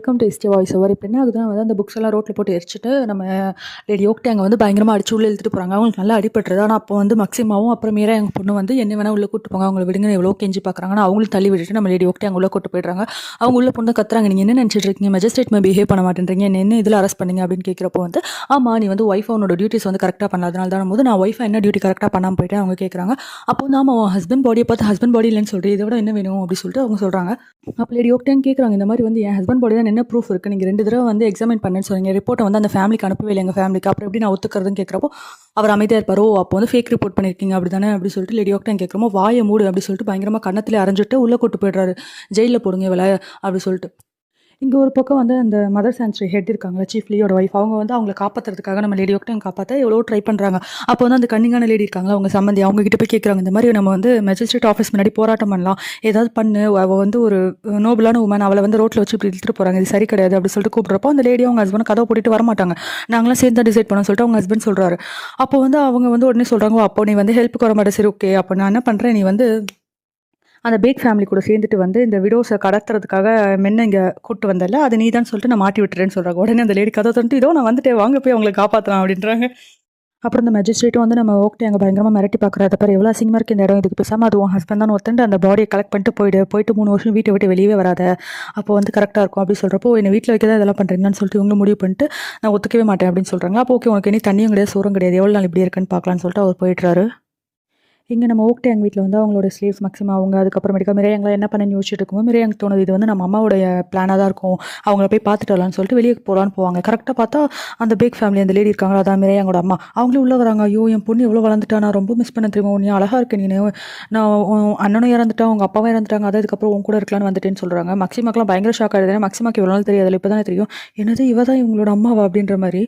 Welcome to SD voice over. இப்போ என்ன ஆகுதுன்னா வந்து அந்த புக்ஸ் எல்லாம் ரோட்டில் போட்டு எரிச்சிட்டு நம்ம லேடி ஓக்டேங்க வந்து பயங்கரமாக அடிச்சு உள்ளே இழுத்துட்டு போகிறாங்க. அவங்களுக்கு நல்லா அடிபட்டுருது. ஆனால் அப்போ வந்து மக்சிமாவும் அப்புறம் மீரா எங்கள் பொண்ணு வந்து என்ன வேணால் உள்ளே கூட்டு போங்க, அவங்களை விடுங்க, எவ்வளோ கெஞ்சி பார்க்குறாங்கன்னா அவங்களும் தள்ளி விட்டுட்டு நம்ம லேடி ஓக்டே அங்கே உள்ளே கூட்டு போயிடுறாங்க. அவங்க உள்ள பொண்ணு கத்துறாங்க, நீங்கள் என்ன நினச்சிட்டு இருக்கீங்க, மேஜிஸ்ட்ரேட் பிஹேவ் பண்ண மாட்டேன்றீங்க, என்ன இதில் அரெஸ்ட் பண்ணீங்க அப்படின்னு கேட்குறப்போ வந்து ஆமாம் நீ வந்து ஒய்ஃப் உன்னோட டியூட்டிஸ் வந்து கரெக்டாக பண்ணாதனால தான் போது நான் ஒய்ஃபை என்ன டியூட்டி கரெக்டாக பண்ணாமல் போயிட்டு அவங்க கேட்குறாங்க. அப்போ வந்து ஆமாம் ஹஸ்பண்ட் பாடியை பார்த்து ஹஸ்பண்ட் பாடி இல்லைன்னு சொல்கிறேன், இதை விட என்ன வேணும் அப்படின்னு சொல்லிட்டு அவங்க சொல்கிறாங்க. அப்போ லேடி ஓக்டேன்னு கேட்குறாங்க, இந்த மாதிரி வந்து என் ஹஸ்பண்ட் பாடி தான் என்ன ப்ரூஃப் இருக்குது, நீங்கள் 2 தடவை வந்து எக்ஸாமின் பண்ணேன்னு சொன்னீங்க, ரிப்போர்ட்டை வந்து அந்த ஃபேமிலிக்கு அனுப்பவே இல்லை, எங்கள் ஃபேமிலிக்கு, அப்புறம் எப்படி நான் ஒத்துக்கிறதுன்னு கேட்குறப்போ அவர் அமைதியாக இருப்பார். அப்போ வந்து ஃபேக் ரிப்போர்ட் பண்ணியிருக்கீங்க அப்படி தானே அப்படி சொல்லிட்டு லேடி ஓக்டேன் கேட்குறோமோ வாயை மூடு அப்படி சொல்லிட்டு பயங்கரமாக கன்னத்திலே அரைஞ்சிட்டு உள்ளே கூட்டு போய்ட்றாரு, ஜெயிலில் போடுங்க இவளை அப்படி சொல்லிட்டு. இங்கே ஒரு பக்கம் வந்து அந்த மதர் சான்ச்சுரி ஹெட் இருக்காங்களா, சீஃப் லியோட ஒய்ஃப், அவங்க வந்து அவங்களை காப்பாற்றுறதுக்காக நம்ம லேடி ஓக்டேன் காப்பாற்ற எவ்வளோ ட்ரை பண்ணுறாங்க. அப்போ வந்து அந்த கன்னிங்கான லேடி இருக்காங்களா அவங்க சம்மந்தி, அவங்க கிட்ட போய் கேட்குறாங்க, இந்த மாதிரி நம்ம வந்து மேஜிஸ்ட்ரேட் ஆஃபீஸ் முன்னாடி போராட்டம் பண்ணலாம், ஏதாவது பண்ணு, அவள் வந்து ஒரு நோபலான உமன், அவளை வந்து ரோட்டில் வச்சு இப்படி இழுத்துட்டு போகிறாங்க, இது சரி கிடையாது அப்படி சொல்லிட்டு கூப்பிட்றப்போ அந்த லேடி அவங்க ஹஸ்பண்ட் கதவை போட்டுட்டு வரமாட்டாங்க, நாங்களாம் சேர்ந்து டிசைட் பண்ணோம் சொல்லிட்டு அவங்க ஹஸ்பண்ட் சொல்கிறாரு. அப்போ வந்து அவங்க வந்து உடனே சொல்கிறாங்க, அப்போ நீ வந்து ஹெல்ப்புக்கு வர மாட்டே, சரி ஓகே அப்போ நான் என்ன பண்ணுறேன், நீ வந்து அந்த பேக் ஃபேமிலி கூட சேர்ந்துட்டு வந்து இந்த விடோஸை கடத்துறதுக்காக மென்ன இங்கே கூட்டு வந்தல, அது நீ தான் சொல்லிட்டு நான் மாட்டி விட்டுறேன்னு சொல்கிறாங்க. உடனே அந்த லேடி கதை தந்துட்டு இதோ நான் வந்துட்டு வாங்க போய் அவங்களை காப்பாற்றலாம் அப்படின்றாங்க. அப்புறம் இந்த மேஜிஸ்ட்ரேட்டும் வந்து நம்ம ஓகே அங்கே பயங்கரமாக மிரட்டி பார்க்குறாரு, அப்புறம் எவ்வளோ அசிங்கமாக இருக்குது இந்த இடம், இதுக்கு பேசாமல் அதுவும் ஹஸ்பண்ட் தான் ஒருத்தண்டு அந்த பாடியை கலெக்ட் பண்ணிட்டு போயிட்டு 3 வருஷம் வீட்டை விட்டு வெளியே வராத, அப்போ வந்து கரெக்டாக இருக்கும் அப்படி சொல்கிறப்போ என்னை வீட்டில் வைக்க தான் இதெல்லாம் பண்ணுறீங்கன்னு சொல்லிட்டு இவங்களும் முடிவு பண்ணிட்டு நான் ஒத்துக்கவே மாட்டேன் அப்படின்னு சொல்கிறாங்க. அப்போ ஓகே உனக்கு இனி தண்ணியும் கிடையாது சோறும் கிடையாது, எவ்வளோ நாள் இப்படி இருக்குன்னு பார்க்கலான்னு சொல்லிட்டு அவர் போயிட்டுறாரு. இங்கே நம்ம ஓக்டேங் வீட்டில் வந்து அவங்களோட ஸ்லீவ்ஸ் மக்சிமா அவங்க அதுக்கப்புறமேட்டுக்கா மிரையங்களை என்ன பண்ண யோசிச்சுட்டு இருக்கும்போது மிரையங்க தோணுது இது வந்து நம்ம அம்மாவுடைய பிளானாக தான் இருக்கும், அவங்கள போய் பார்த்துட்டு வரலான்னு சொல்லிட்டு வெளியே போகலான்னு போவாங்க. கரெக்டாக பார்த்தா அந்த பேக் ஃபேமிலி அந்த லேடி இருக்காங்களா, அதான் மிரையங்களோட அம்மா, அவங்களும் உள்ளே வராங்க. ஐயோ என் பொண்ணு எவ்வளோ வளர்ந்துட்டா, நான் ரொம்ப மிஸ் பண்ண தெரியுமா, நீ அழகாக இருக்கு, நீ நான் அண்ணனும் இறந்துட்டேன் உங்கள் அப்பாவும் இறந்துட்டாங்க, அதான் இதுக்கப்புறம் உன் கூட இருக்கலான்னு வந்துட்டேன்னு சொல்கிறாங்க. மக்சிமாக்கெலாம் பயங்கர ஷாக் ஆகிடுது, மக்சிமாக்கு இவ்வளோ நாள் தெரியாது, இப்போ தானே தெரியும் என்னது இவ தான் இவங்களோட அம்மாவா அப்படின்ற மாதிரி.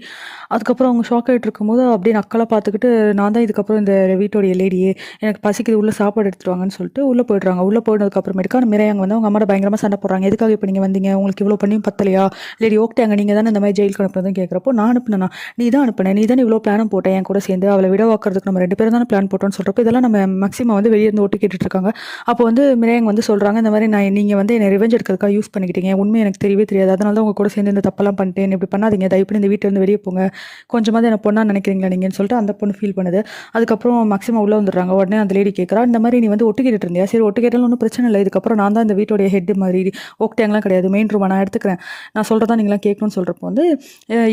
அதுக்கப்புறம் அவங்க ஷாக் ஆகிட்டு இருக்கும்போது அப்படியே நக்கலாக பார்த்துக்கிட்டு நான் தான் இதுக்கப்புறம் இந்த வீட்டோடைய லேடியே, எனக்கு பசிக்குது உள்ள சாப்பாடு எடுத்துட்டு வாங்கன்னு சொல்லிட்டு உள்ளே போயிடுறாங்க. உள்ளே போயிட்டதுக்கு அப்புறமேட்டுக்கா மிரையாங்க வந்து அவங்க அம்மாட்ட பயங்கரமாக சண்டை போடுறாங்க, எதுக்காக இப்போ நீங்கள் வந்தீங்க, உங்களுக்கு இவ்வளோ பண்ணியும் பத்தலையா, லேடி ஓக்டேங்க நீங்கள் தானே இந்த மாதிரி ஜெயிலுக்கு அனுப்புறதுன்னு கேட்குறப்போ நான் அனுப்புனேண்ணா, நீ தான் அனுப்புனேன், நீ தானே இவ்வளோ பிளானும் போட்டேன் என் கூட சேர்ந்து அவளை விட வாக்குறதுக்கு நம்ம 2 பேரும் தானே பிளான் போட்டோம்னு சொல்கிறப்போ இதெல்லாம் நம்ம மக்சிமா வந்து வெளியே இருந்து ஓட்டு கேட்டுட்டு இருக்காங்க. அப்போ வந்து மிரையாங்க வந்து சொல்கிறாங்க, இந்த மாதிரி நீங்கள் வந்து என்னை ரிவெஞ்ச் எடுக்கிறதுக்காக யூஸ் பண்ணிக்கிட்டீங்க, உண்மை எனக்கு தெரியவே தெரியாது, அதனால தான் உங்கள் கூட சேர்ந்து இந்த தப்பெல்லாம் பண்ணிட்டேன், இப்படி பண்ணாதீங்க, தயவுப்படி இந்த வீட்டிலேருந்து வெளியே போங்க, கொஞ்சமாவது என்ன பொண்ணா நினைக்கிறீங்களா நீங்கன்னு சொல்லிட்டு அந்த பொண்ணு ஃபீல் பண்ணுது. அதுக்கப்புறம் மக்சிமா உள்ளே வந்துடுறாங்க. உடனே அந்த லேடி கேட்குறா, இந்த மாதிரி நீ வந்து ஒட்டு கேட்டுட்டு இருந்தியா, சரி ஒட்டு கேட்டாலும் ஒன்றும் பிரச்சனை இல்லை, இதுக்கப்புறம் நான் தான் இந்த வீட்டோடைய ஹெட் மாதிரி ஓக்டேங்கலாம் கிடையாது, மெயின் ரூமை நான் எடுத்துக்கிறேன், நான் சொல்கிறதா நீங்களாம் கேட்கணும்னு சொல்கிறப்போ வந்து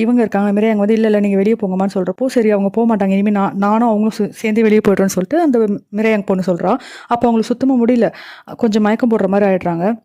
இவங்க இருக்காங்க மிரையாங்க வந்து இல்லை நீங்கள் வெளியே போங்கம்மான்னு சொல்கிறப்போ சரி அவங்க போக மாட்டாங்க, இனிமேல் நானும் அவங்களும் சேர்ந்து வெளியே போய்ட்றேன்னு சொல்லிட்டு அந்த மிரையாங்க பொண்ணு சொல்கிறா. அப்போ அவங்களுக்கு சுத்தமாக முடியல, கொஞ்சம் மயக்கம் போடுற மாதிரி ஆகிடுறாங்க.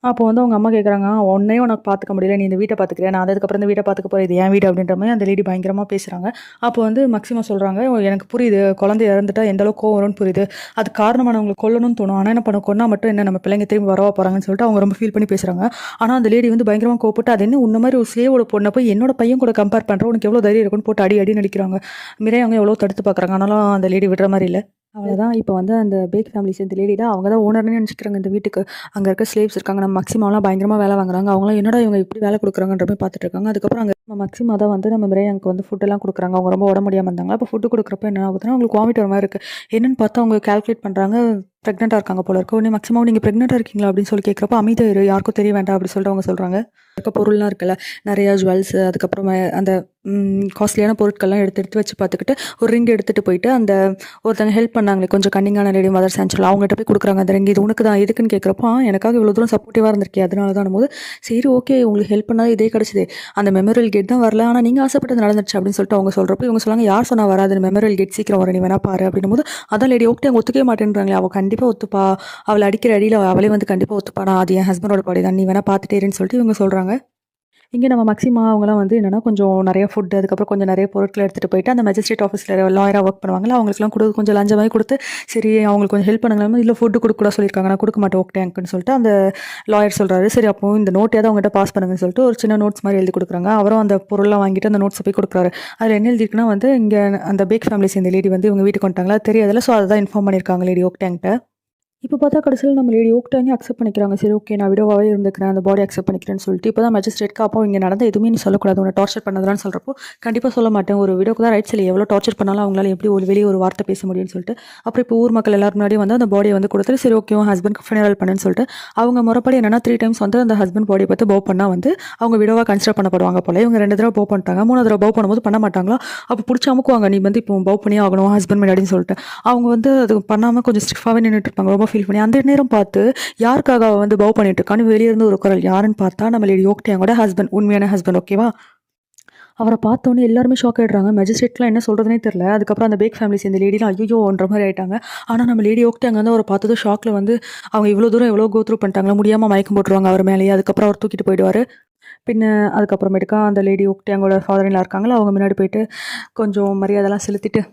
அப்போ வந்து அவங்க அம்மா கேட்குறாங்க, உன்னையும் உனக்கு பார்த்துக்க முடியல, நீ இந்த வீட்டை பார்த்துக்கிறேன், நான் அதுக்கப்புறம் இந்த வீட்டை பார்த்துக்க போகிறேன், இது என் வீடு அப்படின்ற மாதிரி அந்த லேடி பயங்கரமாக பேசுகிறாங்க. அப்போ வந்து மக்சிமா சொல்கிறாங்க, எனக்கு புரியுது குழந்தை இறந்துட்டா எந்த அளவுக்கு கோவம் வரும்னு புரியுது, அது காரணமானவங்களுக்கு கொல்லணும்னு தோணும், ஆனால் என்ன பண்ண கொன்னா மட்டும் என்ன நம்ம பிள்ளைங்க திரும்பி வரவா போகிறாங்கன்னு சொல்லிட்டு அவங்க ரொம்ப ஃபீல் பண்ணி பேசுகிறாங்க. ஆனால் அந்த லேடி வந்து பயங்கரமாக கோவப்பட்டு அது என்ன உன்ன மாதிரி ஒரு ஸ்லேவோட பொண்ணை போய் என்னோட பையன் கூட கம்பேர் பண்ணுறோம், உனக்கு எவ்வளோ தைரியம் இருக்குன்னு போட்டு அடி நடிக்கிறாங்க. மிரே அவங்க எவ்வளோ தடுத்து பார்க்குறாங்க, ஆனாலும் அந்த லேடி விடுற மாதிரி இல்லை. அவ்வளோதான். இப்போ வந்து அந்த பேக் ஃபேமிலி சேர்ந்த லேடி தான் அவங்க தான் ஓனர்னு நினச்சிக்கிறாங்க இந்த வீட்டுக்கு. அங்கே இருக்க ஸ்லேவ்ஸ் இருக்காங்க, நம்ம மக்சிமாவெலாம் பயங்கரமாக வேலை வாங்குறாங்க, அவங்களாம் என்னடா இவங்க இப்படி வேலை கொடுக்குறாங்கன்ற மாதிரி பார்த்துட்டு இருக்காங்க. அதுக்கப்புறம் அங்கே நம்ம மக்சிமா தான் வந்து நம்ம மிரையாங்க வந்து ஃபுட்டெல்லாம் கொடுக்குறாங்க. அவங்க ரொம்ப உடம்பு முடியாமல் இருந்தாங்க. அப்போ ஃபுட்டு கொடுக்குறப்ப என்ன ஆகுதுன்னா அவங்களுக்கு வாமிட் வர மாதிரி இருக்குது. என்னென்னு பார்த்தா அவங்க கால்குலேட் பண்ணுறாங்க, ப்ரெக்னெண்ட்டாக இருக்காங்க போல இருக்கு. உடனே மக்சிமாவும் நீங்கள் ப்ரெக்னெண்ட்டாக இருக்கீங்களா அப்படின்னு சொல்லி கேட்குறப்ப அமைதியாக யாருக்கும் தெரிய வேண்டாம் அப்படி சொல்லிட்டு அவங்க சொல்கிறாங்க. இருக்க பொருள்லாம் இருக்குல்ல, நிறையா ஜுவல்ஸு, அதுக்கப்புறம் அந்த காஸ்ட்லியான பொருட்கள்லாம் எடுத்து வச்சு பார்த்துக்கிட்டு ஒரு ரிங் எடுத்துகிட்டு போயிட்டு அந்த ஒருத்தங்க ஹெல்ப் பண்ணாங்களே கொஞ்சம் கன்னிங்கான லேடி மதர் சான்ச்சுரல் அவங்ககிட்ட போய் கொடுக்குறாங்க அந்த ரிங், இது உனக்கு தான் எதுக்குன்னு கேட்குறப்போ எனக்காக இவ்வளோ தூரம் சப்போர்ட்டிவாக இருந்திருக்கே அதனால தான் போது சரி ஓகே உங்களுக்கு ஹெல்ப் பண்ணால் இதே கிடச்சிது, அந்த மெமோரியல் கேட் தான் வரல, ஆனால் நீங்கள் ஆசைப்பட்டது நடந்துச்சு அப்படின்னு சொல்லிட்டு அவங்க சொல்கிறப்போ இவங்க சொன்னாங்க, யார் சொன்னால் வராது மெமோரியல் கேட் சீக்கிரம் வர நீ வேணா பாரு அப்படின்னும் போது அதான் லேடி ஓகே அவங்க ஒத்துக்கவே மாட்டேன்றாங்களே, அவள் கண்டிப்பாக ஒத்துப்பா, அவளை அடிக்கிற அடியில் அவளே வந்து கண்டிப்பாக ஒத்துப்பானா, அது என் ஹஸ்பண்டோட பாடி தான், நீ வேணா பார்த்துட்டேருன்னு சொல்லிட்டு இவங்க சொல்கிறாங்க. இங்கே நம்ம மக்சிமா அவங்களாம் வந்து என்னென்னா கொஞ்சம் நிறைய ஃபுட்டு அதுக்கப்புறம் கொஞ்சம் நிறைய பொருட்களை எடுத்துகிட்டு போயிட்டு அந்த மேஜிஸ்ட்ரேட் ஆஃபீஸில் லாயராக ஒர்க் பண்ணுவாங்களா அவங்களுக்குலாம் கொஞ்சம் லஞ்சமாகி கொடுத்து சரி அவங்களுக்கு கொஞ்சம் ஹெல்ப் பண்ணுங்களா, இல்லை ஃபுட்டு கொடுக்க சொல்லியிருக்காங்க, நான் கொடுக்க மாட்டேன் ஓகேங்கன்னு சொல்லிட்டு அந்த லாயர் சொல்கிறாரு. சரி அப்போ இந்த நோட்டையாவது அவங்ககிட்ட பாஸ் பண்ணுங்கன்னு சொல்லிட்டு ஒரு சின்ன நோட்ஸ் மாதிரி எழுதி கொடுக்குறாங்க. அவரும் அந்த பொருள்லாம் வாங்கிட்டு அந்த நோட்ஸை போய் கொடுக்குறாரு. அதில் என்ன எழுதிருக்குன்னா வந்து இங்கே அந்த பேக் ஃபேமிலி சேர்ந்த லேடி வந்து இவங்க வீட்டுக்கு வந்துட்டாங்களா தெரியாதுல்ல, ஸோ அதை தான் இன்ஃபார்ம் பண்ணியிருக்காங்க லேடி ஓக்டேங்கிட்ட. இப்போ பார்த்தா கடைசியில நம்ம லேடி ஓக்டாங்கே அக்செப்ட் பண்ணிக்கிறாங்க. சரி ஓகே நான் விடோவாவே இருந்துக்கிறேன். அந்த பாடி அக்செப்ட் பண்ணிக்கிறேன்னு சொல்லிட்டு, இப்போ தான் மேஜிஸ்ட்ரேட்க்கு அப்போ இங்க நடந்த எதுவுமே நீ சொல்லக்கூடாது. உன்ன டார்ச்சர் பண்ணதெல்லாம் சொல்றப்போ, கண்டிப்பா சொல்ல மாட்டேன். ஒரு விடோக்கு தான் ரைட்ஸ் இல்ல. எவ்வளோ டார்ச்சர் பண்ணாலும் அவங்களால எப்படி வெளிய ஒரு வார்த்தை பேச முடியும்னு சொல்லிட்டு, அப்புறம் இப்போ ஊர் மக்கள் எல்லாரும் முன்னாடியும் வந்து அந்த பாடிய வந்து குடுத்துட்டு, சரி ஓகே உன் ஹஸ்பண்ட்க்கு ஃபுனரல் பண்ணுன்னு சொல்லிட்டு, அவங்க முறைப்படி என்னன்னா 3 டைம்ஸ் வந்து அந்த ஹஸ்பண்ட் பாடிய பார்த்து பவ் பண்ணா வந்து அவங்க விடோவா கன்சிடர் பண்ணப்படுவாங்க போல. இவங்க 2 தடவ பவ் பண்ணிட்டாங்க. 3 தடவ பவ் பண்ணும்போது பண்ண மாட்டாங்களா? அப்போ புடிச்சு அமுக்குவாங்க. நீ வந்து இப்போ பவ் பண்ணியே ஆகணும் ஹஸ்பண்ட் முன்னாடின்னு சொல்லிட்டு. அவங்க வந்து அது பண்ணாம கொஞ்சம் ஸ்டிஃபாவே நின்னுட்டு இருப்பாங்க. ரொம்ப ஃபீல் பண்ணி. அந்த நேரம் பார்த்து யாருக்காக அவ வந்து பவ் பண்ணிட்டு இருக்கான்னு வெளிய இருந்து ஒரு குரல். யாருன்னு பார்த்தா நம்ம லேடி ஓக்டேங்கோட ஹஸ்பண்ட். உண்மையான ஹஸ்பண்ட் ஓகேவா? அவர பார்த்தோனே எல்லாருமே ஷாக் ஆயிடுறாங்க. மேஜிஸ்ட்ரேட்லாம் என்ன சொல்றதுன்னே தெரியல. அதுக்கப்புறம் அந்த பேக் ஃபேமிலி சேர்ந்த லேடிலாம் ஐய்யயோன்ற மாரி ஆயிட்டாங்க. ஆனா நம்ம லேடி ஓக்டேங்க வந்து அவர பார்த்ததும் ஷாக்ல வந்து அவங்க இவ்வளோ தூரம் எவ்வளோ கோ த்ரூ பண்ணிட்டாங்களா, முடியாம மயக்கம் போட்டுருவாங்க அவர் மேலேயே. அதுக்கப்புறம் அவர் தூக்கிட்டு போயிடுவாரு. பின்ன அதுக்கப்புறமேட்டுக்கா அந்த லேடி ஓக்டேங்கோட ஃபாதர் இன் லா இருக்காங்கல்ல, அவங்க முன்னாடி போயிட்டு கொஞ்சம் மரியாதைலாம் செலுத்திட்டு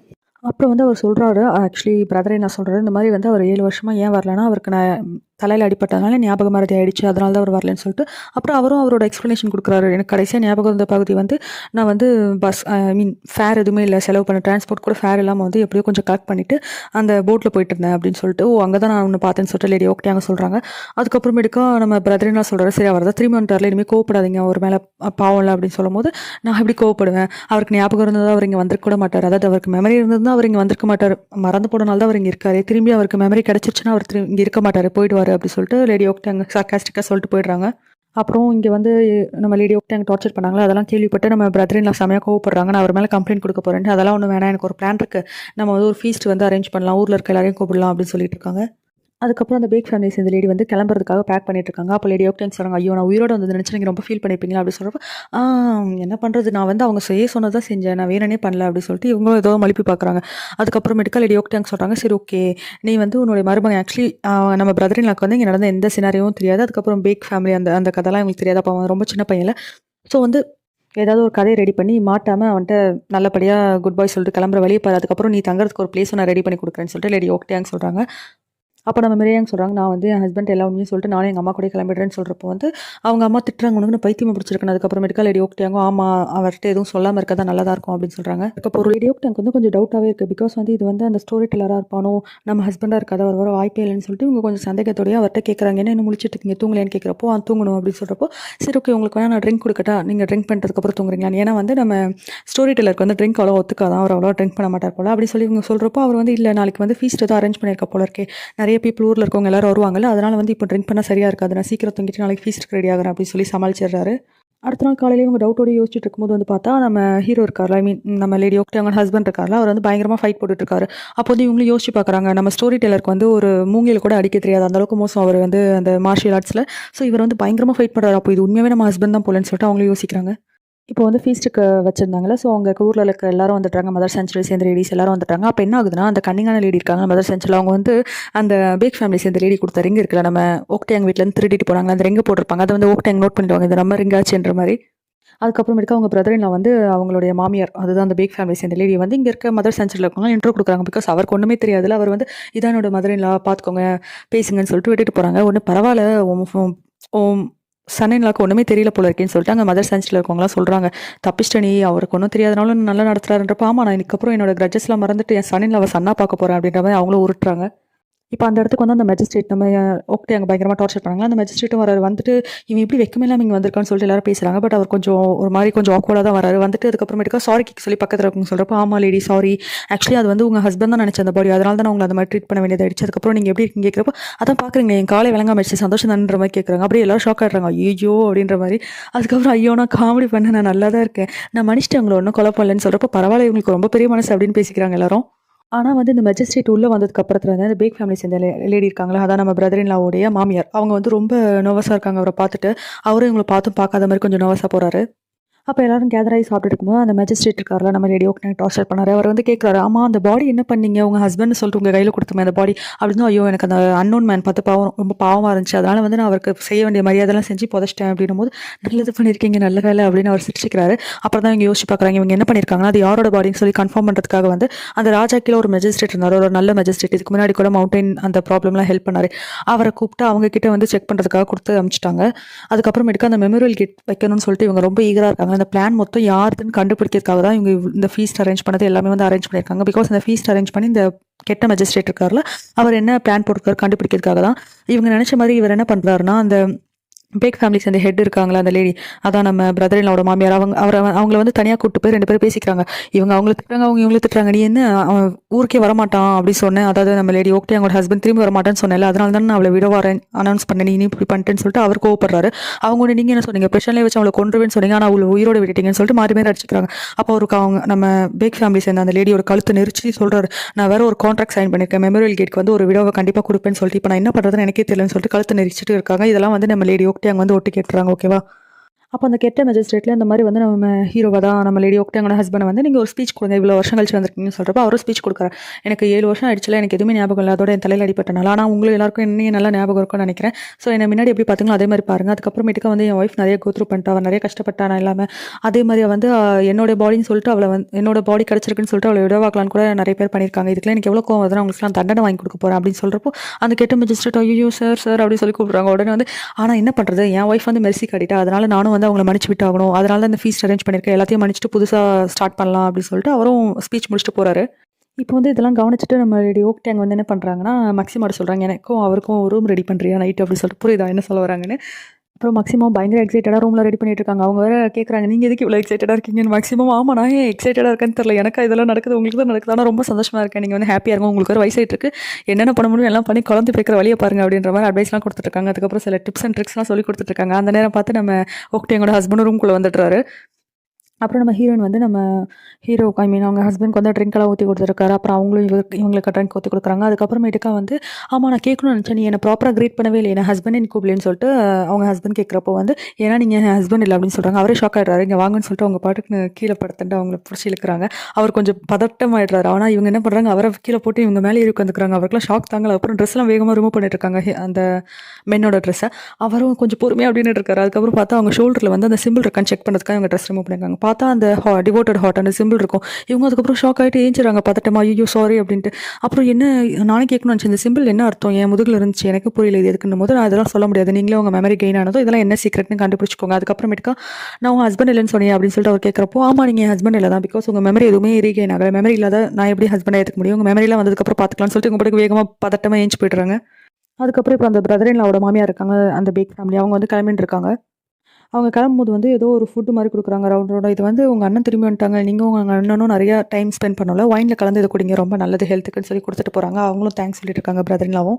அப்புறம் வந்து அவர் சொல்றாரு, ஆக்சுவலி பிரதர் என்ன சொல்றாரு, இந்த மாரி வந்து அவர் 7 வருஷமா ஏன் வரலன்னா, அவருக்கு நான் தலையில அடிபட்டதுனால ஞாபக மறதி ஆயிடுச்சு. அதனால தான் அவர் வரலன்னு சொல்லிட்டு, அப்புறம் அவரும் அவரோட எக்ஸ்ப்ளனேஷன் குடுக்குறாரு. எனக்கு கடைசியா ஞாபகம் இருந்த பகுதி வந்து, நான் வந்து பஸ் ஐ மீன் ஃபேர் எதுவுமே இல்ல. செலவு பண்ண டிரான்ஸ்போர்ட் கூட ஃபேர் இல்லாம வந்து எப்படியோ கொஞ்சம் கலெக்ட் பண்ணிட்டு, அந்த போட்ல போயிட்டுருந்தேன் அப்படின்னு சொல்லிட்டு, ஓ! அங்க தான் நான் உன்ன பார்த்தேன்னு சொல்லிட்டு லேடி ஓக்டேங்க சொல்றாங்க. அதுக்கப்புறமேட்டுக்கா நம்ம பிரதர் என்ன சொல்றாரு, சரி அவர் தான் திரும்பி வந்துட்டார்ல, இனிமே கோவப்படாதீங்க. அவர் மேல பாவம்ல அப்படின்னு சொல்லும்போது, நான் எப்படி கோவப்படுவேன்? அவருக்கு ஞாபகம் இருந்ததா அவர் இங்க வந்திருக்க கூட மாட்டாரு. அதாவது அவருக்கு மெமரி இருந்திருந்தா அவர் இங்க வந்திருக்க மாட்டாரு. மறந்து போனனால தான் அவர் இங்க இருக்காரு. திரும்பி அவருக்கு மெமரி கிடைச்சிருச்சுன்னா, அவர் இங்க இருக்க மாட்டாரு. போயிடுவாரு அப்படி சொல்லிட்டு லேடி ஓக்டாங் சார்காஸ்டிக்கா சொல்லிட்டு போயிடுறாங்க. அப்புறம் இங்க வந்து நம்ம லேடி ஓக்டாங் டார்ச்சர் பண்ணாங்களா, அதெல்லாம் கேள்விப்பட்டு நம்ம பிரதர் இன் லா செமையா கோவப்படுறாங்க. நான் அவர் மேல கம்ப்ளைண்ட் குடுக்க போறேன்ட்டு, அதெல்லாம் ஒண்ணும் வேணாம். எனக்கு ஒரு பிளான் இருக்கு. நம்ம வந்து ஒரு ஃபீஸ்ட் வந்து அரேஞ்ச் பண்ணலாம். ஊர்ல இருக்க எல்லாரையும் கூப்பிடலாம் அப்படின்னு சொல்லிட்டு இருக்காங்க. அதுக்கப்புறம் அந்த பேக் ஃபேமிலி சேர்ந்த லேடி வந்து கிளம்புறதுக்காக பேக் பண்ணிட்டு இருக்காங்க. அப்போ லேடி ஓக்டேன் சொல்றாங்க, ஐயோ நான் உயிரோட வந்து நினைச்சு நீங்க ரொம்ப ஃபீல் பண்ணிருப்பீங்களா அப்படி சொல்றப்ப, ஆ என்ன பண்றது, நான் வந்து அவங்க செய்ய சொன்னதான் செஞ்சேன், நான் வேணுனே பண்ணல அப்படி சொல்லிட்டு இவங்களும் ஏதோ மழுப்பி பார்க்குறாங்க. அதுக்கப்புறமேட்டுக்கா லேடி ஓக்டேங் சொல்றாங்க, சரி ஓகே நீ வந்து உன்னுடைய மருமகன் ஆக்சுவலி நம்ம பிரதர் இன் லாக்கு வந்து இங்கே நடந்த எந்த சினாரியும் தெரியாது. அதுக்கப்புறம் பேக் ஃபேமிலி அந்த அந்த கதைலாம் இவங்களுக்கு தெரியாது. அப்போ அவன் ரொம்ப சின்ன பையன்ல. ஸோ வந்து ஏதாவது ஒரு கதையை ரெடி பண்ணி மாட்டாம அவன்ட்ட நல்லபடியா குட் பாய் சொல்லிட்டு கிளம்புற வழியை பாரு. அதுக்கப்புறம் நீ தங்குறதுக்கு ஒரு பிளேஸ் நான் ரெடி பண்ணி கொடுக்குறேன்னு சொல்லிட்டு லேடி ஓக்டேங் சொல்றாங்க. அப்போ நம்ம மிரியாங்க சொல்றாங்க, நான் வந்து என் ஹஸ்பண்ட் எல்லா உண்மையும் சொல்லிட்டு நானும் எங்க அம்மா கூட கிளம்பிடுறேன்னு சொல்றப்போ வந்து, அவங்க அம்மா திட்டுறாங்க, உனக்கு பைத்தியம் பிடிச்சிருக்குன்னு. அதுக்கப்புறமேட்டுக்கா லேடி ஓக்டாங்க, ஆமா அவர்ட்ட எதுவும் சொல்லாம இருக்கதா நல்லதா இருக்கும் அப்படின்னு சொல்றாங்க. இப்போ ஒரு லேடி ஓக்டாங்க வந்து கொஞ்சம் டவுட்டாவே இருக்கு. பிகாஸ் வந்து இது வந்து அந்த ஸ்டோரி டெல்லரா இருப்பானோ, நம்ம ஹஸ்பண்டா இருக்காது, அவர் வர வாய்ப்பே இல்லைன்னு சொல்லிட்டு இவங்க கொஞ்சம் சந்தேகத்தோடய அவர்ட்ட கேட்கறாங்க, என்ன இன்னும் முழிச்சிட்டு இருக்கீங்க, தூங்கலையான்னு கேட்கறப்போ தூங்கணும் அப்படின்னு சொல்றப்போ, சரி ஓகே உங்களுக்கு வேணா நான் ட்ரிங்க் கொடுக்கட்டா, நீங்க ட்ரிங்க் பண்ணுறதுக்கு அப்புறம் தூங்குறீங்களா? ஏன்னா வந்து நம்ம ஸ்டோரி டெல்லருக்கு வந்து ட்ரிங்க் அவ்வளோ ஒத்துக்காதான், அவர் அவ்வளோ ட்ரிங்க் பண்ண மாட்டார் போல அப்படி சொல்லி இவங்க சொல்றப்போ, அவர் வந்து இல்ல நாளைக்கு வந்து ஃபீஸ்ட் ஏதோ அரேஞ்ச் பண்ணியிருக்க போல இருக்கே, நிறைய பீப்புள் ஊர்ல இருக்கவங்க எல்லாரும் வருவாங்கல்ல, அதனால வந்து இப்போ ட்ரிங்க் பண்ணா சரியா இருக்காது, நான் சீக்கிரம் தூங்கிட்டு நாளைக்கு ஃபீஸ்ட்க்கு ரெடி ஆகுறேன் அப்படின்னு சொல்லி சமாளிச்சிடுறாரு. அடுத்த நாள் காலையில இவங்க டவுட்டோட யோசிச்சுட்டு இருக்கும்போது வந்து பார்த்தா, நம்ம ஹீரோ இருக்கார்ல, ஐ மீன் நம்ம லேடி ஓக்டே அவங்க ஹஸ்பண்ட் இருக்கார்ல, அவர் வந்து பயங்கரமா ஃபைட் போட்டுட்டு இருக்காரு. அப்போ வந்து இவங்களும் யோசிச்சு பார்க்குறாங்க, நம்ம ஸ்டோரி டெல்லருக்கு வந்து ஒரு மூங்கில கூட அடிக்க தெரியாது, அந்த அளவுக்கு மோசம் அவர் வந்து அந்த மார்ஷியல் ஆர்ட்ஸ்ல. ஸோ இவர் வந்து பயங்கரமா ஃபைட் பண்றாரு. அப்போ இது உண்மையாவே நம்ம ஹஸ்பண்ட் தான் போலன்னு சொல்லிட்டு அவங்களும் யோசிக்கிறாங்க. இப்போ வந்து ஃபீஸ்ட்டுக்கு வச்சிருந்தாங்கல்ல, ஸோ அங்க ஊர்ல இருக்க எல்லாரும் வந்துட்டாங்க. மதர் செஞ்சுரி சேர்ந்த லேடீஸ் எல்லாரும் வந்துட்டாங்க. அப்போ என்ன ஆகுதுன்னா, அந்த கன்னிங்கான லேடி இருக்காங்க மதர் செஞ்சுரில, அவங்க வந்து அந்த பேக் ஃபேமிலி சேர்ந்த லேடி கொடுத்த ரிங் இருக்குல்ல, நம்ம ஓக்டேங் வீட்லேருந்து திருடிட்டு போனாங்க, அந்த ரிங்கு போட்டிருப்பாங்க. அதை வந்து ஓக்டேங் நோட் பண்ணிடுவாங்க, இது நம்ம ரிங் ஆச்சுன்ற மாதிரி. அதுக்கப்புறமேட்டுக்கு அவங்க பிரதர் இன் லா வந்து அவங்களுடைய மாமியார், அதுதான் அந்த பேக் ஃபேமிலி சேர்ந்த லேடி வந்து இங்க இருக்க மதர் செஞ்சுரில இருக்கவங்க இன்ட்ரோ கொடுக்குறாங்க. பிகாஸ் அவருக்கு ஒன்றுமே தெரியாதுல்ல, அவர் வந்து இதான் என்னோட மதர் இன் லா பார்த்துக்கோங்க பேசுங்கன்னு சொல்லிட்டு விட்டுட்டு போறாங்க. ஒன்று பரவாயில்ல, உன் சன் இன் லாக்கு ஒன்றுமே தெரியல போல இருக்கேன்னு சொல்லிட்டு அங்கே மதர் செஞ்சுரியில் இருக்கவங்களாம் சொல்கிறாங்க, தப்பிச்சிட்ட நீ, அவருக்கு ஒன்றும் தெரியாதனாலும் நல்லா நடத்துறாருன்றப்ப, ஆமா நான் இதுக்கப்புறம் என்னோட கிரட்ஜஸ்லாம் மறந்துட்டு என் சன் இன் லாவை சன்னா பார்க்க போகிறேன் அப்படின்ற மாதிரி அவங்களும் உருட்டுறாங்க. இப்போ அந்த இடத்துக்கு வந்து அந்த மேஜிஸ்ட்ரேட் நம்ம ஓகே அங்கே பயங்கரமாக டார்ச்சர் பண்ணாங்களா, அந்த மேஜிஸ்ட்ரேட்டும் வராரு. வந்துட்டு இவன் எப்படி வெக்கமே இல்லாமல் இங்கே வந்திருக்கான்னு சொல்லிட்டு எல்லாரும் பேசுகிறாங்க. பட் அவர் கொஞ்சம் ஒரு மாதிரி கொஞ்சம் ஆக்வர்டாக தான் வராரு. வந்துட்டு அதுக்கப்புறமேட்டுக்கா சாரி கேட்க சொல்லி பக்கத்தில் இருக்குன்னு சொல்கிறப்ப, ஆமா லேடி சாரி, ஆக்சுவலி அது வந்து உங்கள் ஹஸ்பண்ட் தான் நினச்ச அந்த பாடி, அதனால தான் உங்களை அந்த மாதிரி ட்ரீட் பண்ண வேண்டியதாயிடுச்சு. அதுக்கப்புறம் நீங்கள் எப்படி இருக்கீங்க கேட்குறப்போ, அதான் பார்க்குறீங்க என் காலை விளங்காம ஆயிடுச்சு, சந்தோஷம் தான்ற மாதிரி கேட்குறாங்க. அப்படியே எல்லாரும் ஷாக் ஆகிடுறாங்க, ஐயோ அப்படின்ற மாதிரி. அதுக்கப்புறம் ஐயோ நான் காமெடி பண்ணேன், நான் நல்லா தான் இருக்கேன், நான் மன்னிச்சிட்டு அவங்கள ஒன்றும் கொலை பண்ணலன்னு சொல்கிறப்போ, பரவாயில்ல இவங்களுக்கு ரொம்ப பெரிய மனசு அப்படின்னு பேசிக்கிறாங்க எல்லாரும். ஆனா வந்து இந்த மேஜிஸ்ட்ரேட் உள்ள வந்ததுக்கு அப்புறத்துல வந்து அந்த பேக் ஃபேமிலி சேர்ந்த லேடி இருக்காங்களா, அதான் நம்ம பிரதர் இன் லாவோடைய மாமியார், அவங்க வந்து ரொம்ப நர்வஸா இருக்காங்க அவரை பார்த்துட்டு. அவரும் இவங்களை பார்த்தும் பார்க்காத மாதிரி கொஞ்சம் நர்வஸா போறாரு. அப்போ எல்லாரும் கேதர் ஆகி சாப்பிட்டுட்டு இருக்கும்போது அந்த மேஜிஸ்ட்ரேட் இருக்கார்ல, நம்ம லேடி ஓக்டேங் டார்ச்சர் பண்ணாரு. அவர் வந்து கேட்குறாரு, ஆமா அந்த பாடி என்ன பண்ணீங்க, உங்க ஹஸ்பண்ட் சொல்லிட்டு உங்க கையில கொடுத்துமே அந்த பாடி அப்படின்னு. ஐயோ எனக்கு அந்த அன்னோன் மேன் பார்த்து பாவம், ரொம்ப பாவமா இருந்துச்சு, அதனால வந்து நான் அவருக்கு செய்ய வேண்டிய மரியாதைலாம் செஞ்சு புதைச்சிட்டேன் அப்படின்னும் போது, நல்லது பண்ணியிருக்கீங்க நல்ல வேலை அப்படின்னு அவர் சிரிச்சுக்கிறாரு. அப்புறம் தான் இவங்க யோசிச்சு பார்க்குறாங்க, இவங்க என்ன பண்ணியிருக்காங்கன்னா அது யாரோட பாடின்னு சொல்லி கன்ஃபார்ம் பண்ணுறதுக்காக வந்து அந்த ராஜா கீழே ஒரு மேஜிஸ்ட்ரேட் இருந்தார், ஒரு நல்ல மேஜிஸ்ட்ரேட், இதுக்கு முன்னாடி கூட மவுண்டைன் அந்த ப்ராப்ளம்லாம் ஹெல்ப் பண்ணாரு. அவரை கூப்பிட்டு அவங்க கிட்ட வந்து செக் பண்ணுறதுக்காக கொடுத்து அனுப்பிச்சிட்டாங்க. அதுக்கப்புறமேட்டுக்கு அந்த மெமோரியல் கிட் வைக்கணும்னு சொல்லிட்டு இவங்க ரொம்ப ஈகராக இருக்காங்க. பண்ணியிருக்காங்க. அந்த பிளான் மொத்தம் யாருதுன்னு கண்டுபிடிக்கிறதுக்காக தான் இவங்க இந்த ஃபீஸ்ட் அரேஞ்ச் பண்ணது எல்லாமே வந்து அரேஞ்ச் பண்ணியிருக்காங்க. பிகாஸ் அந்த ஃபீஸ்ட் அரேஞ்ச் பண்ணி இந்த கெட்ட மேஜிஸ்ட்ரேட் இருக்கார்ல, அவர் என்ன பிளான் போட்டிருக்காரு கண்டுபிடிக்கிறதுக்காக தான். இவங்க நினச்ச மாதிரி இவர் என்ன பண்ணுறாருன்னா, அந்த பேக் ஃபேமிலிஸ் அந்த ஹெட் இருக்காங்களா அந்த லேடி, அதான் நம்ம பிரதர் இன் மாமியார், அவங்கள வந்து தனியாக கூப்பிட்டு போய் 2 பேரும் பேசிக்கிறாங்க. இவங்க அவங்கள திட்டுறாங்க, அவங்க இவங்கள திட்டுறாங்க. நீ என்ன அவன் ஊருக்கே வரமாட்டான் அப்படி சொன்னேன், அதாவது நம்ம லேடி ஓகே அவங்களோட ஹஸ்பண்ட் திரும்பி வரமாட்டேன்னு சொன்னேன், அதனால தான் நான் அவளை விட வரேன் அனௌன்ஸ் பண்ணேன், நீ இப்படி பண்ணிட்டேன்னு சொல்லிட்டு அவர் கோவப்படுறாரு. அவங்க நீங்கள் என்ன சொன்னீங்க, பிரச்சனையே வச்சு அவளை கொண்டுருவேன்னு சொன்னீங்க, ஆனால் அவளை உயிரோட விட்டுட்டீங்கன்னு சொல்லிட்டு மாறி மாறி அடிச்சுக்கிறாங்க. அப்போ அவருக்கு அவங்க நம்ம பேக் ஃபேமிலி சேர்ந்த அந்த லேடியோட கழுத்தை நெரிச்சு சொல்கிறாரு, நான் வேற ஒரு கான்ட்ராக்ட் சைன் பண்ணியிருக்கேன், மெமோரியல் கேட்க்கு வந்து ஒரு விடவை கண்டிப்பாக கொடுப்பேன்னு சொல்லிட்டு, இப்போ நான் என்ன பண்ணுறதுன்னு எனக்கே தெரியலன்னு சொல்லிட்டு கழுத்தை நெரிச்சிட்டு இருக்காங்க. இதெல்லாம் வந்து நம்ம லேடி ஓகே அங்கே வந்து ஒட்டு கேட்டுறாங்க. ஓகேவா? அப்போ அந்த கெட்ட மேஜிஸ்ட்ரேட்ல இந்த மாதிரி வந்து நம்ம ஹீரோவை தான் நம்ம லேடி ஓக்டாங்கோட ஹஸ்பண்ட் வந்து நீங்கள் ஒரு ஸ்பீச் கொடுங்க, இவ்வளோ வருஷம் கழிச்சு வந்திருக்கீங்கன்னு சொல்கிறப்ப அவரும் ஸ்பீச் கொடுக்குறாரு. எனக்கு 7 வருஷம் ஆயிடுச்சுல, எனக்கு எதுவுமே ஞாபகம் இல்லை, அதோட என் தலையில் அடிப்பட்டனால. ஆனால் உங்களுக்கு எல்லாருக்கும் என்னையும் நல்லா ஞாபகம் இருக்கும்னு நினைக்கிறேன். ஸோ என்னை முன்னாடி எப்படி பார்த்தீங்களோ அதே மாதிரி பாருங்கள். அதுக்கப்புறமேட்டுக்கு வந்து என் ஒய்ஃப் நிறைய கோத்ரூ பண்ணிட்டா, அவள் நிறைய கஷ்டப்பட்டா, நான் இல்லாமல். அதே மாதிரி வந்து என்னோட பாடின்னு சொல்லிட்டு அவளை வந்து என்னோட பாடி கிடச்சிருக்குன்னு சொல்லிட்டு அவளை விடவாக்கலான்னு கூட நிறைய பேர் பண்ணியிருக்காங்க. இதுக்குலாம் எனக்கு எவ்வளோ கோவம் வருதுன்னா அவங்களுக்குலாம் தண்டனை வாங்கி கொடுக்க போகிறேன் அப்படின்னு சொல்கிறப்போ அந்த கெட்ட மேஜிஸ்ட்ரேட் ஐயோ சார் சார் அப்படின்னு சொல்லி கூப்பிடுறாங்க. உடனே வந்து ஆனால் என்ன பண்ணுறது, என் ஒய்ஃப் வந்து மெர்சி காட்டிட்டா, அதனால நானும் வந்து அவங்கள மன்னிச்சு விட்டு ஆகணும், அதனால தான் இந்த ஃபீஸ்ட் அரேஞ்ச் பண்ணியிருக்கேன், எல்லாத்தையும் மன்னிச்சுட்டு புதுசாக ஸ்டார்ட் பண்ணலாம் அப்படின்னு சொல்லிட்டு அவரும் ஸ்பீச் முடிச்சுட்டு போகிறாரு. இப்போ வந்து இதெல்லாம் கவனிச்சுட்டு நம்ம லேடி ஓக்டாங் வந்து என்ன பண்ணுறாங்கன்னா, மக்சிமாட்ட சொல்கிறாங்க, எனக்கும் அவருக்கும் ரூம் ரெடி பண்ணுறியா நைட்டு அப்படின்னு சொல்லிட்டு. புரியுதா என்ன சொல்ல வராங்கன்னு? அப்புறம் மேக்ஸிமம் பயங்கர எக்ஸைட்டடாக ரூமில் ரெடி பண்ணிட்டு இருக்காங்க. அவங்க வேறு கேட்குறாங்க, நீங்கள் எதுக்கு இவ்வளோ எக்ஸைட்டடாக இருக்கீங்கன்னு. மேக்ஸிமம் ஆமாம் நான் ஏன் எக்ஸைட்டடாக இருக்கேன்னு தெரியல, எனக்கு இதெல்லாம் நடக்குது, உங்களுக்கு தான் நடக்குது, ஆனால் ரொம்ப சந்தோஷமாக இருக்கேன், நீங்கள் வந்து ஹாப்பியாக இருக்கும், உங்களுக்கு ஒரு வயசாயிட்டு இருக்கு, என்னென்ன பண்ண முடியும் எல்லாம் பண்ணி குழந்தை பேக்கிற வழியை பாருங்க அப்படின்ற மாதிரி அட்வைஸ்லாம் கொடுத்துட்ருக்காங்க. அதுக்கப்புறம் சில டிப்ஸ் அண்ட் ட்ரிக்ஸ்லாம் சொல்லி கொடுத்துட்ருக்காங்க. அந்த நேரம் பார்த்து நம்ம ஓக்டாங்கோட ஹஸ்பண்ட் ரூம்குள்ளே வந்துடுறாரு. அப்புறம் நம்ம ஹீரோயின் வந்து நம்ம ஹீரோக்கு அவங்க ஹஸ்பண்ட்க்கு வந்து ட்ரிங்க்லாம் ஊற்றி கொடுத்துருக்காரு. அப்புறம் அவங்களும் இவங்களுக்கு ட்ரிங்க் ஊற்றி கொடுக்குறாங்க. அதுக்கப்புறமேட்டுக்கா வந்து ஆமாம் நான் கேட்கணும்னு நினச்சேன், நீ என்னை ப்ராப்பராக க்ரீட் பண்ணவே இல்லை, என் ஹஸ்பண்ட் எனக்கு கூப்பிடலன்னு சொல்லிட்டு அவங்க ஹஸ்பண்ட் கேட்குறப்போ வந்து ஏன்னா நீங்கள் என் ஹஸ்பண்ட் இல்லை அப்படின்னு சொல்கிறாங்க. அவரே ஷாக் ஆகிடுறாரு, இங்கே வாங்கன்னு சொல்லிட்டு அவங்க பாட்டுக்கு கீழே படுத்துட்டு அவங்கள பிடிச்சி இழுக்கிறாங்க. அவர் கொஞ்சம் பதட்டம் ஆகிடுறாரு. ஆனால் இவங்க என்ன பண்ணுறாங்க, அவரை கீழே போட்டு இவங்க மேலே உட்காந்துக்கிறாங்க. அவருக்குலாம் ஷாக் தாங்கல. அப்புறம் ட்ரெஸ்லாம் வேகமாக ரிமூவ் பண்ணிட்டு இருக்காங்க அந்த மென்னோட ட்ரெஸ்ஸை. அவரும் கொஞ்சம் பொறுமையாக அப்படின்னு இருக்காரு. அதுக்கப்புறம் பார்த்தா அவங்க ஷோல்டரில் வந்து அந்த சிம்பிள் இருக்கான்னு செக் பண்ணுறதுக்காக அவங்க ட்ரெஸ் ரிமூவ் பண்ணியிருக்காங்க. பார்த்தா அந்த டிவோட்டட் ஹார்ட் அந்த சிம்பிள் இருக்கும். இவங்க அதுக்கப்புறம் ஷாக் ஆகிட்டு ஏஞ்சிடறாங்க பதட்டமா, ஐயோ சாரி அப்படின்ட்டு. அப்புறம் என்ன நானே கேட்கணும்னு நினச்சேன், இந்த சிம்பிள் என்ன அர்த்தம், என் முதுகில் இருந்துச்சு, எனக்கு புரியல இது எதுக்குன்னும் போது நான் அதெல்லாம் சொல்ல முடியாது, நீங்களே உங்கள் மெமரி கெயின் ஆனதோ இதெல்லாம் என்ன சீக்ரெட்னு கண்டுபிடிச்சிக்கோங்க. அதுக்கப்புறமேட்டுக்கா நான் உங்கள் ஹஸ்பண்ட் இல்லைன்னு சொன்னேன் அப்படின்னு சொல்லிட்டு அவர் கேட்குறப்போ ஆமா நீங்கள் என் ஹஸ்பண்ட் இல்லை தான், பிகாஸ் உங்கள் மெமரி எதுவுமே ரீகெயின் ஆகலை, மெமரி இல்லாத நான் எப்படி ஹஸ்பண்டாக ஏற்றுக்க முடியும், உங்கள் மெமரிலாம் வந்ததுக்கப்புறம் பார்த்துக்கலாம்னு சொல்லிட்டு உங்க பாட்டுக்கு வேகமாக பதட்டமாக ஏஞ்சி போய்ட்றாங்க. அதுக்கப்புறம் இப்போ அந்த பிரதர் இன் லாவோட மாமியார் இருக்காங்க, அந்த பேக் ஃபேமிலி, அவங்க வந்து கிளம்பிட்டு இருக்காங்க. அவங்க கிளம்பும்போது வந்து ஏதோ ஒரு ஃபுட்டு மாதிரி கொடுக்குறாங்க ரவுண்டோட. இது வந்து உங்கள் அண்ணன் திரும்பி வந்துட்டாங்க, நீங்கள் உங்கள் அண்ணனும் நிறையா டைம் ஸ்பெண்ட் பண்ணல, ஒயினில் கலந்து இதை குடிங்க ரொம்ப நல்லது ஹெல்த்துக்குன்னு சொல்லி கொடுத்துட்டு போகிறாங்க. அவங்களும் தேங்க்ஸ் சொல்லிட்டு இருக்காங்க பிரதர்லாவும்.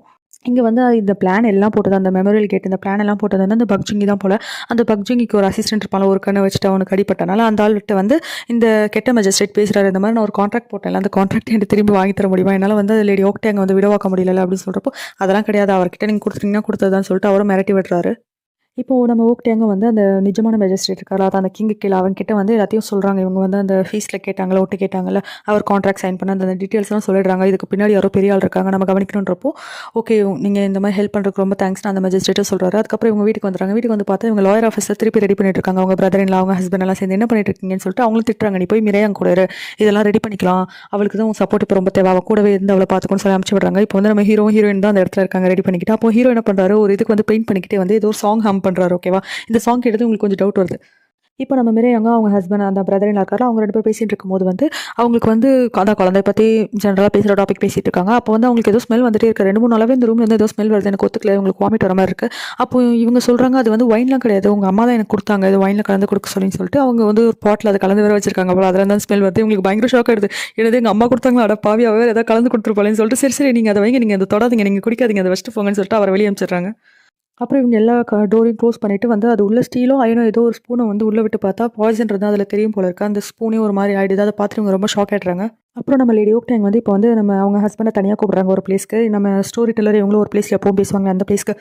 இங்கே வந்து இந்த பிளான் எல்லாம் போட்டது, அந்த மெமோரியல் கேட் இந்த பிளான் எல்லாம் போட்டது வந்து அந்த பக்ஜிங்கி தான் போல். அந்த பக்ஜிங்கிக்கு ஒரு அசிஸ்டன்ட் இருப்பாங்க, ஒரு கண்ணை வச்சுட்டு அவனுக்கு அடிப்பட்டனால அந்த ஆள்கிட்ட வந்து இந்த கெட்ட மேஜிஸ்ட்ரேட் பேசுகிறாரு, இந்த மாதிரி நான் ஒரு கான்ட்ராக்ட் போட்டேன், அந்த கான்ட்ராக்ட் எனக்கு திரும்பி வாங்கி தர முடியுமா, என்னால் வந்து லேடி ஓக்டாங் வந்து விடவாக்க முடியல அப்படின்னு சொல்கிறப்போ அதெல்லாம் கிடையாது, அவர்கிட்ட நீங்கள் கொடுத்துட்டீங்கன்னா கொடுத்ததான்னு சொல்லிட்டு அவரும் மிரட்டி விடுறாரு. இப்போ நம்ம ஓக்டாங்க வந்து அந்த நிஜமான மேஜிஸ்ட்ரேட் இருக்காரா, அது அந்த கிங்கு கீழே அவன்கிட்ட வந்து எல்லாத்தையும் சொல்கிறாங்க. இவங்க வந்து அந்த ஃபீஸில் கேட்டாங்களா, ஒட்டு கேட்டாங்கல்ல, அவர் கான்ட்ராக்ட் சைன் பண்ண அந்த டீட்டெயில்ஸ்லாம் சொல்லிடுறாங்க. இதுக்கு பின்னாடி யாரோ பெரிய ஆள் இருக்காங்க, நம்ம கவனிக்கணுன்றப்போ ஓகே நீங்கள் இந்த மாதிரி ஹெல்ப் பண்ணுறதுக்கு ரொம்ப தேங்க்ஸ் அந்த மேஜிஸ்ட்ரேட்டை சொல்கிறாரு. அதுக்கப்புறம் இவங்க வீட்டுக்கு வந்துடுறாங்க. வீட்டுக்கு வந்து பார்த்தா இவங்க லாயர் ஆஃபீஸில் திருப்பி ரெடி பண்ணிட்டு இருக்காங்க. அவங்க பிரதர் இன் லா அவங்க ஹஸ்பண்ட் எல்லாம் சேர்ந்து என்ன பண்ணிட்டு இருக்கீங்கன்னு சொல்லிட்டு அவங்களும் திட்டுறாங்க, நீ போய் மிரையாங்க கூட இதெல்லாம் ரெடி பண்ணிக்கலாம், அவளுக்கு தான் உன் சப்போர்ட் இப்போ ரொம்ப தேவை, அவள் கூடவே இருந்து அவளை பார்த்துக்கணும்னு சொல்லி அனுப்பிச்சு விடுறாங்க. இப்போ வந்து நம்ம ஹீரோயின் தான் அந்த இடத்துல இருக்காங்க ரெடி பண்ணிக்கிட்டு. அப்போ ஹீரோ என்ன பண்ணுறாரு, ஒரு இதுக்கு வந்து பெயிண்ட் பண்ணிக்கிட்டே வந்து ஏதோ ஒரு சாங் ஹம் பண்ணுறாரு. ஓகேவா? இந்த சாங் கேட்டது உங்களுக்கு கொஞ்சம் டவுட் வருது. இப்போ நம்ம மிரையாங்க அவங்க ஹஸ்பண்ட் அந்த பிரதர் இன் லா இருக்காரு, அவங்க 2 பேர் பேசிகிட்டு இருக்கும்போது வந்து அவங்களுக்கு வந்து அதான் குழந்தை பற்றி ஜென்ரலாக பேசுகிற டாபிக் பேசிகிட்டு இருக்காங்க. அப்போ வந்து அவங்களுக்கு ஏதோ ஸ்மெல் வந்துட்டே இருக்குது, 2-3 நாளாவே இந்த ரூமில் வந்து ஏதோ ஸ்மெல் வருது, எனக்கு ஒத்துக்கல, உங்களுக்கு வாமிட் வர மாதிரி இருக்குது. அப்போ இவங்க சொல்கிறாங்க அது வந்து ஒயின்லாம் கிடையாது, உங்கள் அம்மா தான் எனக்கு கொடுத்தாங்க, இது ஒயினில் கலந்து கொடுக்க சொல்லிட்டு அவங்க வந்து ஒரு பாட்டில் அதை கலந்து வேறு வச்சிருக்காங்க. அவ்வளோ அதில் தான் ஸ்மெல் வருது. உங்களுக்கு பயங்கர ஷாக் ஆகிடுது, எனது எங்கள் அம்மா கொடுத்தாங்களா, அட பாவியாக வேறு ஏதாவது கலந்து கொடுத்துருப்பாளேன்னு சொல்லிட்டு சரி சரி நீங்கள் அதை வைங்க, நீங்கள் அதை தொடாதீங்க, நீங்கள் குடிக்காதீங்க, அதை வச்சுட்டு போங்கன்னு சொல்லிட்டு அவரை வெளியே அனுப்பிச்சிடுறாங்க. அப்புறம் இவங்க எல்லா டோரையும் க்ளோஸ் பண்ணிவிட்டு வந்து அது உள்ள ஸ்டீலோ அயனோ ஏதோ ஒரு ஸ்பூனை வந்து உள்ளே விட்டு பார்த்தா பாய்சன்றது அதில் தெரியும் போல இருக்கு. அந்த ஸ்பூனே ஒரு மாதிரி ஆகிடுது. அதை பார்த்துட்டு இவங்க ரொம்ப ஷாக் ஆகிடுறாங்க. அப்புறம் நம்ம லேடி ஓக்டாங் வந்து இப்போ வந்து நம்ம அவங்க ஹஸ்பண்டை தனியாக கூப்பிட்றாங்க ஒரு பிளேஸ்க்கு. நம்ம ஸ்டோரி டெல்லர் இவங்களும் ஒரு பிளேஸில் எப்பவும் பேசுவாங்க, அந்த பிளேஸ்க்கு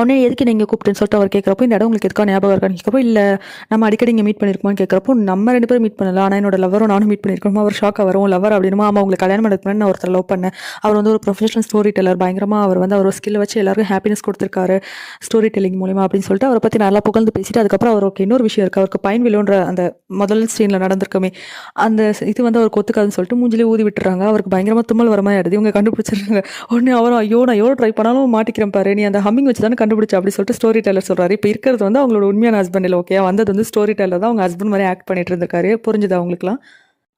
உடனே எதுக்கு நீங்கள் கூப்பிட்டுன்னு சொல்லிட்டு அவர் கேட்குறப்போ இந்த இடம் உங்களுக்கு எதுக்காக ஞாபகம் இருக்கான்னு கேட்குறப்போ இல்லை நம்ம அடிக்கடி இங்கே மீட் பண்ணியிருக்கோம்னு கேட்குறப்போ நம்ம 2 பேரும் மீட் பண்ணலாம், ஆனால் என்னோட லவரும் நானும் மீட் பண்ணியிருக்கோம். அவர் ஷாக்காக வரும், லவர் அப்படின்னுமா, ஆமாம் உங்களுக்கு கல்யாணம் பண்ணதுக்கு நான் ஒருத்தர் லவ் பண்ணேன், அவர் வந்து ஒரு ப்ரொஃபஷனல் ஸ்டோரி டெல்லர், பயங்கரமாக அவர் வந்து அவர் ஸ்கில்லை வச்சு எல்லாருக்கும் ஹாப்பினஸ் கொடுத்துருக்காரு ஸ்டோரி டெல்லிங் மூலிமா அப்படின்னு சொல்லிட்டு அவரை பற்றி நல்லா புகழ்ந்து பேசிட்டு அதுக்கப்புறம் அவருக்கு இன்னொரு விஷயம் இருக்குது, அவருக்கு பைன் வில்லோன்ற அந்த முதல் சீனில் நடந்திருக்குமே அந்த இது வந்து அவர் கொத்துக்காதுன்னு சொல்லிட்டு மூஞ்சிலே ஊதி விட்டுறாங்க. அவருக்கு பயங்கரமாக தும்மல் வர மாதிரி ஆயிடுது. இவங்க கண்டுபிடிச்சிடுறாங்க. உடனே அவரும் ஐயோ நான் எவ்வளோ ட்ரை பண்ணாலும் மாட்டிக்கிறேன் பாரு, நீ அந்த ஹம்மிங் வச்சு தானே கண்டுபிடிச்சா அப்படி சொல்லிட்டு ஸ்டோரி டெல்லர் சொல்கிறாரு. இப்போ இருக்கிறது வந்து அவங்களோட உண்மையான ஹஸ்பண்ட் இல்லை, ஓகே, வந்தது வந்து ஸ்டோரி டெல்லர் தான். அவங்க ஹஸ்பண்ட் மாதிரி ஆக்ட் பண்ணிட்டு இருந்திருக்காரு. புரிஞ்சுது அவங்களுக்குலாம்.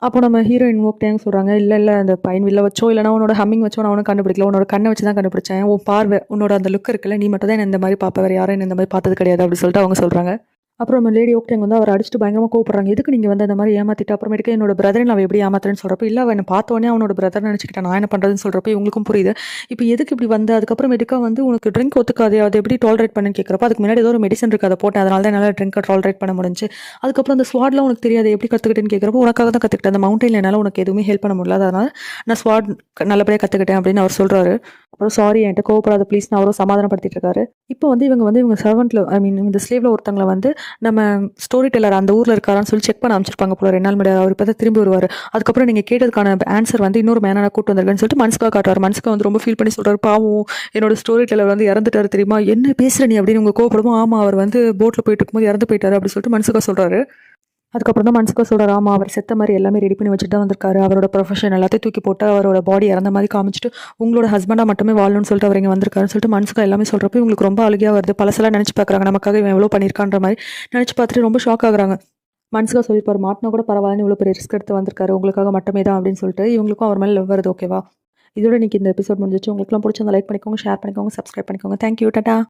அப்போ நம்ம ஹீரோயின் ஓகேன்னு சொல்கிறாங்க. இல்லை இல்லை, அந்த பையன் வில்ல வச்சோ இல்லைனா உன்னோட ஹம்மிங் வச்சோ நான் ஒன்றும் கண்டுபிடிக்கல, உன்னோட கண்ணை வச்சு தான் கண்டுபிடிச்சேன், உன் பார்வை, உன்னோட அந்த லுக் இருக்குல்ல, நீ மட்டும் தான் என்ன இந்த மாதிரி பார்ப்ப, வேறு யாரும் என்ன இந்த மாதிரி பார்த்தது கிடையாது அப்படி சொல்லிட்டு அவங்க சொல்கிறாங்க. அப்புறம் நம்ம லேடி ஓக்டேங் வந்து அவர் அடிச்சுட்டு பயங்கரமாக கோவப்படுறாங்க. எதுக்கு நீங்கள் வந்து அந்த மாதிரி ஏமாத்திட்டு அப்புறமேட்டுக்கு என்னோட பிரதரை நான் எப்படி ஏமாத்துறேன்னு சொல்கிறப்ப, இல்லை அவன் பார்த்த உடனே அவனோட பிரதர் நினச்சிக்கிட்டேன், நான் என்ன பண்ணுறதுன்னு சொல்கிறப்ப இவங்களுக்கும் புரியுது. இப்போ எதுக்கு இப்படி வந்து அதுக்கப்புறமேட்டுக்கா வந்து உனக்கு ட்ரிங்க் ஒத்துக்காது, அதை எப்படி டாலரேட் பண்ணுன்னு கேட்குறப்ப, அதுக்கு முன்னாடி ஏதோ ஒரு மெடிசன் இருக்குது, அதை போட்டேன், அதனால தான் என்னால் ட்ரிங்கை டாலரேட் பண்ண முடிஞ்சு. அதுக்கப்புறம் அந்த ஸ்வாட்லாம் உனக்கு தெரியாது, எப்படி கற்றுக்கிட்டேன்னு கேட்குறப்போ, உனக்காக தான் கற்றுக்கிட்டேன், அந்த மவுண்டனில் என்னால் உனக்கு எதுவுமே ஹெல்ப் பண்ண முடியல, அதனால் நான் ஸ்வாட் நல்லபடியாக கற்றுக்கிட்டேன் அப்படின்னு அவர் சொல்கிறாரு. அப்புறம் சாரி என்கிட்ட கோவப்படாத ப்ளீஸ்னு அவரும் சமாதானப்படுத்திட்டு இருக்காரு. இப்போ வந்து இவங்க சர்வெண்ட்டில், ஐ மீன் இந்த ஸ்லேவில் ஒருத்தங்களை வந்து நம்ம ஸ்டோரி டெல்லர் அந்த ஊரில் இருக்காரான்னு சொல்லி செக் பண்ண அமைச்சிருப்பாங்க போல 2 நாள் முன்னாடி. அவர் இப்போ தான் திரும்பி வருவார். அதுக்கப்புறம் நீங்கள் கேட்டதுக்கான ஆன்சர் வந்து இன்னொரு மேனாக கூட்டு வந்திருக்கேன்னு சொல்லிட்டு மனசுக்காக காட்டுவார். மனசுக்கு வந்து ரொம்ப ஃபீல் பண்ணி சொல்கிறார், பாவம் என்னோட ஸ்டோரி டெல்லர் வந்து இறந்துட்டாரு தெரியுமா, என்ன பேசுகிற நீ அப்படின்னு உங்கள் கோவப்படுமோ, ஆமாம் அவர் வந்து போட்டில் போயிட்டு இருக்கும்போது இறந்து போயிட்டாரு அப்படி சொல்லிட்டு மனசுக்காக சொல்கிறாரு. அதுக்கப்புறம் தான் மனசுக்கு சொல்கிறார், ஆமாம் அவர் செத்த மாதிரி எல்லாமே ரெடி பண்ணி வச்சுட்டு தான் வந்திருக்காரு, அவரோட ப்ரொஃபஷன் எல்லாத்தையும் தூக்கி போட்டு அவரோட பாடி இறந்த மாதிரி காமிச்சிட்டு உங்களோட ஹஸ்பண்டாக மட்டுமே வாழணும்னு சொல்லிட்டு அவர் இங்கே வந்திருக்காருன்னு சொல்லிட்டு மனசுக்கு எல்லாமே சொல்கிறப்ப இவங்களுக்கு ரொம்ப அழுகையாக வருது. பழசெல்லாம் நினச்சி பார்க்குறாங்க, நமக்காக இவன் எவ்வளோ பண்ணியிருக்கான்ற மாதிரி நினச்சி பார்த்துட்டு ரொம்ப ஷாக் ஆகுறாங்க. மனசுக்காக சொல்லியிருப்பார், மாட்டினா கூட பரவாயில்லன்னு இவ்வளோ பெரிய ரிஸ்க் எடுத்து வந்திருக்காரு உங்களுக்காக மட்டுமே தான் அப்படின்னு சொல்லிட்டு இவங்களுக்கும் அவர் மேலே லவ் வருது. ஓகேவா, இதோட இன்னைக்கு இந்த எபிசோட் முடிஞ்சிச்சு. உங்களுக்குலாம் பிடிச்ச லைக் பண்ணிக்கோங்க, ஷேர் பண்ணிக்கோங்க, சப்ஸ்கிரைப் பண்ணிக்கோங்க. தேங்க்யூ, டாடா.